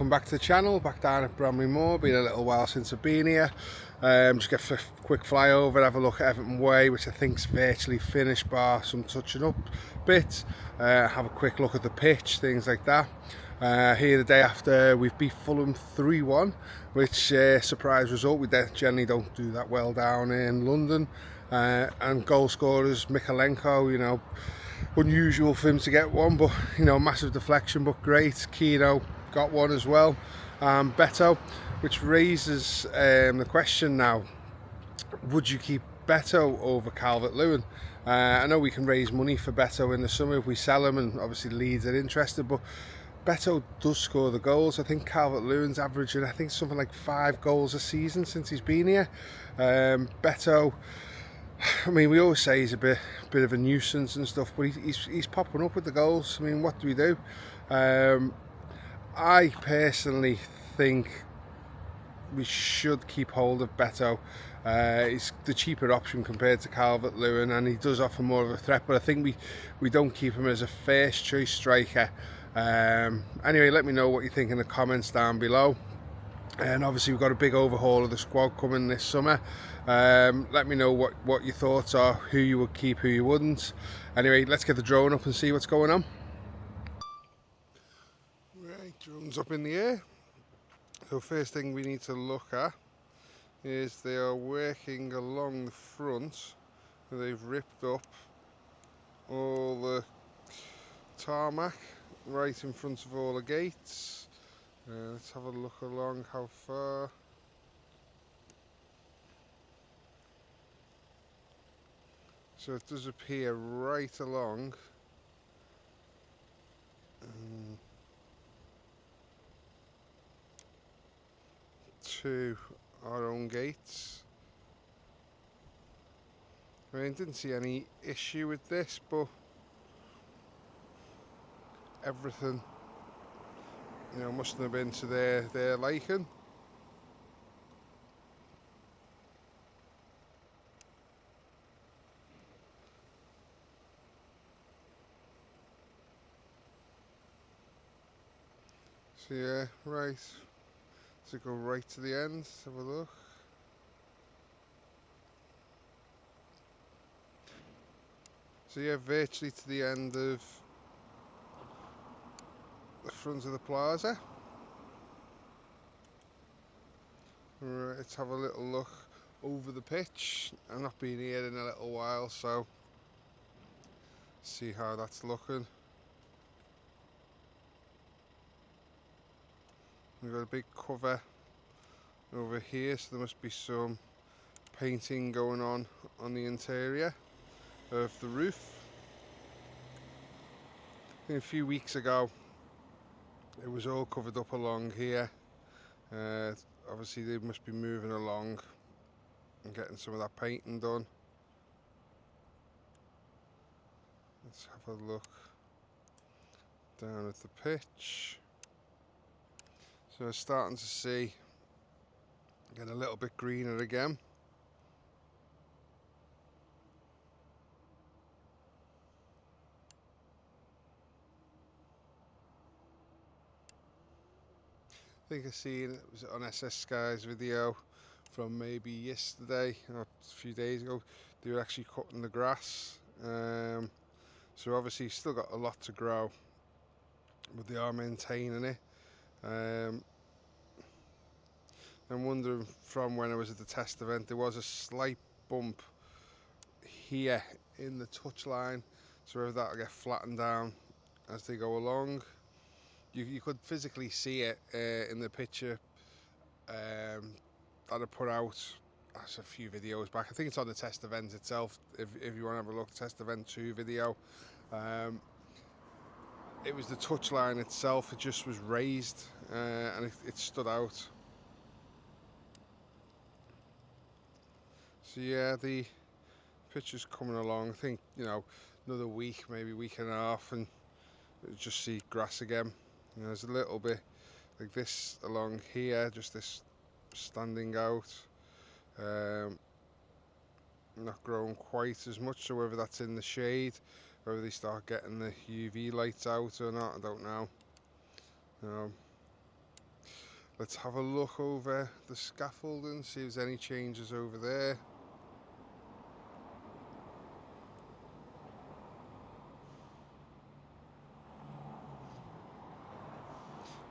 welcome back to the channel, back down at Bramley Moore. Been a little while since I've been here. Just get a quick flyover, have a look at Everton Way, which I think's virtually finished bar some touching up bits. Have a quick look at the pitch, things like that. Here the day after we've beat Fulham 3-1, which surprise result. We generally don't do that well down in London. And goal scorers Mikalenko, you know, unusual for him to get one, but you know, massive deflection, but great. Kino got one as well. Beto, which raises the question now: would you keep Beto over Calvert-Lewin? I know we can raise money for Beto in the summer if we sell him, and obviously Leeds are interested, but Beto does score the goals. I think Calvert-Lewin's averaging, I think, something like 5 goals a season since he's been here. Beto, I mean, we always say he's a bit of a nuisance and stuff, but he's popping up with the goals. I mean, what do we do? I personally think we should keep hold of Beto. He's the cheaper option compared to Calvert-Lewin, and he does offer more of a threat, but I think we don't keep him as a first choice striker. Anyway, let me know what you think in the comments down below. And obviously we've got a big overhaul of the squad coming this summer. Let me know what your thoughts are, who you would keep, who you wouldn't. Anyway, let's get the drone up and see what's going on. Right, drone's up in the air. So first thing we need to look at is they are working along the front. They've ripped up all the tarmac right in front of all the gates. Let's have a look along how far. So it does appear right along to our own gates. I mean, didn't see any issue with this, but everything, you know, mustn't have been to their liking. So yeah, right. So go right to the end, let's have a look. So yeah, virtually to the end of the front of the plaza. Right, let's have a little look over the pitch. I've not been here in a little while, so see how that's looking. We've got a big cover over here, so there must be some painting going on the interior of the roof. I think a few weeks ago it was all covered up along here. Obviously they must be moving along and getting some of that painting done. Let's have a look down at the pitch. So we're starting to see getting a little bit greener again. I think I seen it was on SS Sky's video from maybe yesterday or a few days ago. They were actually cutting the grass. So obviously still got a lot to grow, but they are maintaining it. I'm wondering, from when I was at the test event, there was a slight bump here in the touchline, so whether that'll get flattened down as they go along. You could physically see it in the picture that I put out. That's a few videos back. I think it's on the test event itself. If you want to have a look, test event 2 video. It was the touchline itself. It just was raised and it stood out. So yeah, the picture's coming along. I think, you know, another week, maybe week and a half, and we'll just see grass again. You know, there's a little bit like this along here, just this standing out. Not growing quite as much, so whether that's in the shade, whether they start getting the UV lights out or not, I don't know. Let's have a look over the scaffolding, see if there's any changes over there.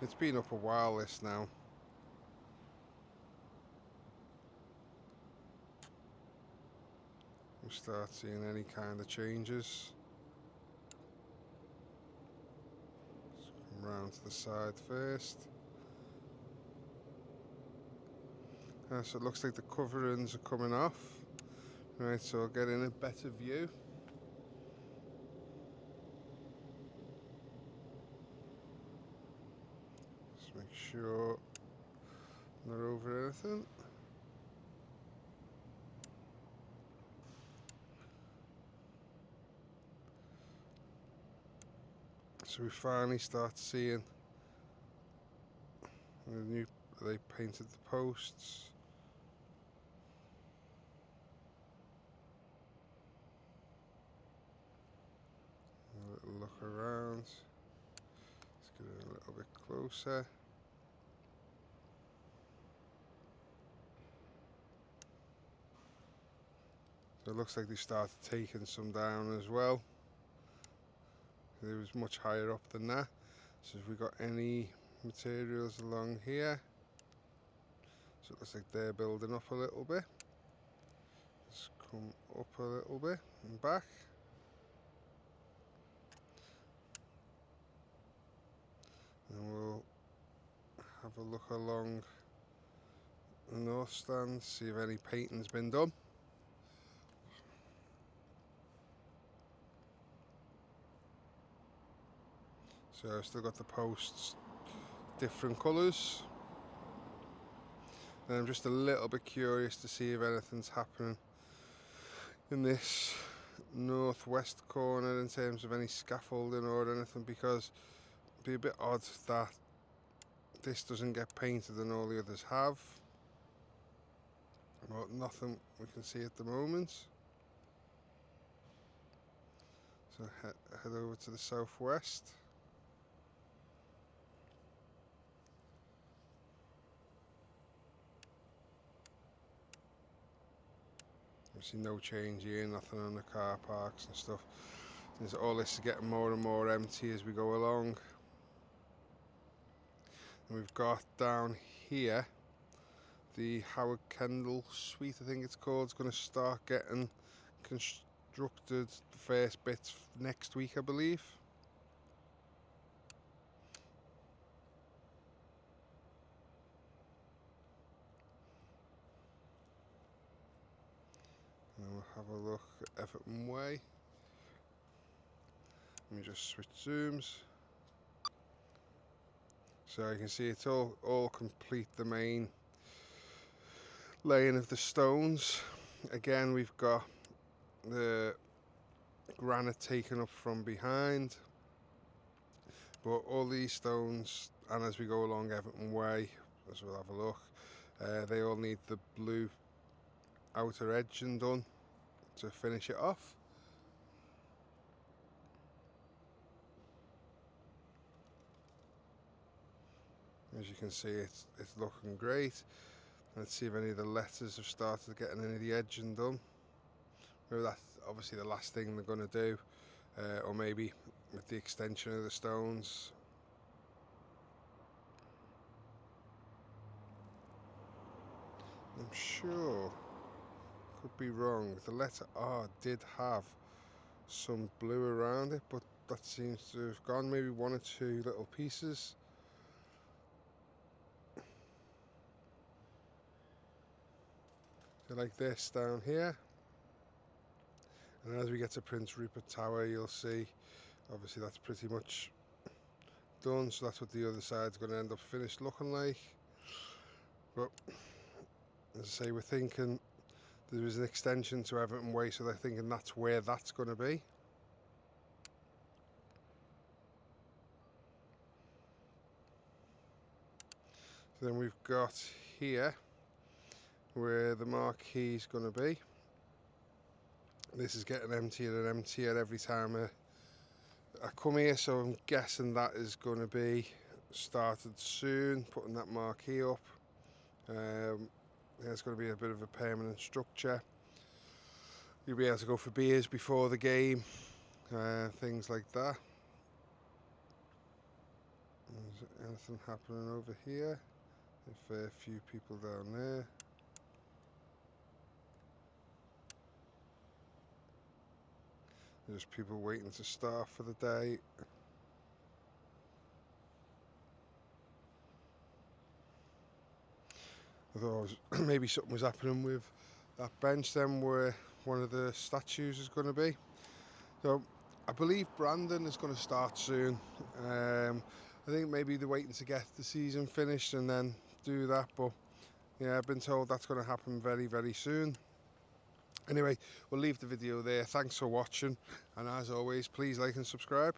It's been up a while, this now. We'll start seeing any kind of changes. Let's come round to the side first. So it looks like the coverings are coming off. Right, so I'll get in a better view. Just make sure not over anything. So we finally start seeing the new, they painted the posts. A little look around. Let's get in a little bit closer. So it looks like they started taking some down as well. It was much higher up than that. So if we got any materials along here, so it looks like they're building up a little bit. Let's come up a little bit and back. And we'll have a look along the north stand, see if any painting's been done. So I've still got the posts different colours. And I'm just a little bit curious to see if anything's happening in this northwest corner in terms of any scaffolding or anything, because it'd be a bit odd that this doesn't get painted and all the others have. But nothing we can see at the moment. So head over to the southwest. Obviously no change here, nothing on the car parks and stuff. All this is getting more and more empty as we go along. And we've got down here the Howard Kendall suite, I think it's called. It's going to start getting constructed, the first bits next week, I believe. And we'll have a look at Everton Way. Let me just switch zooms. So you can see it's all complete, the main laying of the stones. Again, we've got the granite taken up from behind, but all these stones, and as we go along Everton Way, as we'll have a look, they all need the blue outer edging done to finish it off. As you can see, it's looking great. Let's see if any of the letters have started getting any of the edging done. Maybe that's obviously the last thing they're going to do, or maybe with the extension of the stones. I'm sure, could be wrong, the letter R did have some blue around it, but that seems to have gone. Maybe one or two little pieces. So like this down here, and as we get to Prince Rupert Tower, you'll see obviously that's pretty much done, so that's what the other side's going to end up finished looking like. But as I say, we're thinking there was an extension to Everton Way, so they're thinking that's where that's going to be. So then we've got here where the Marquee is going to be. This is getting emptier and emptier every time I come here, so I'm guessing that is going to be started soon, putting that marquee up. There's going to be a bit of a permanent structure. You'll be able to go for beers before the game, things like that. Is there anything happening over here? If a few people down there. There's people waiting to start for the day. I thought maybe something was happening with that bench then, where one of the statues is going to be. So I believe Brandon is going to start soon. I think maybe they're waiting to get the season finished and then do that, but yeah, I've been told that's going to happen very, very soon. Anyway, we'll leave the video there. Thanks for watching, and as always, please like and subscribe.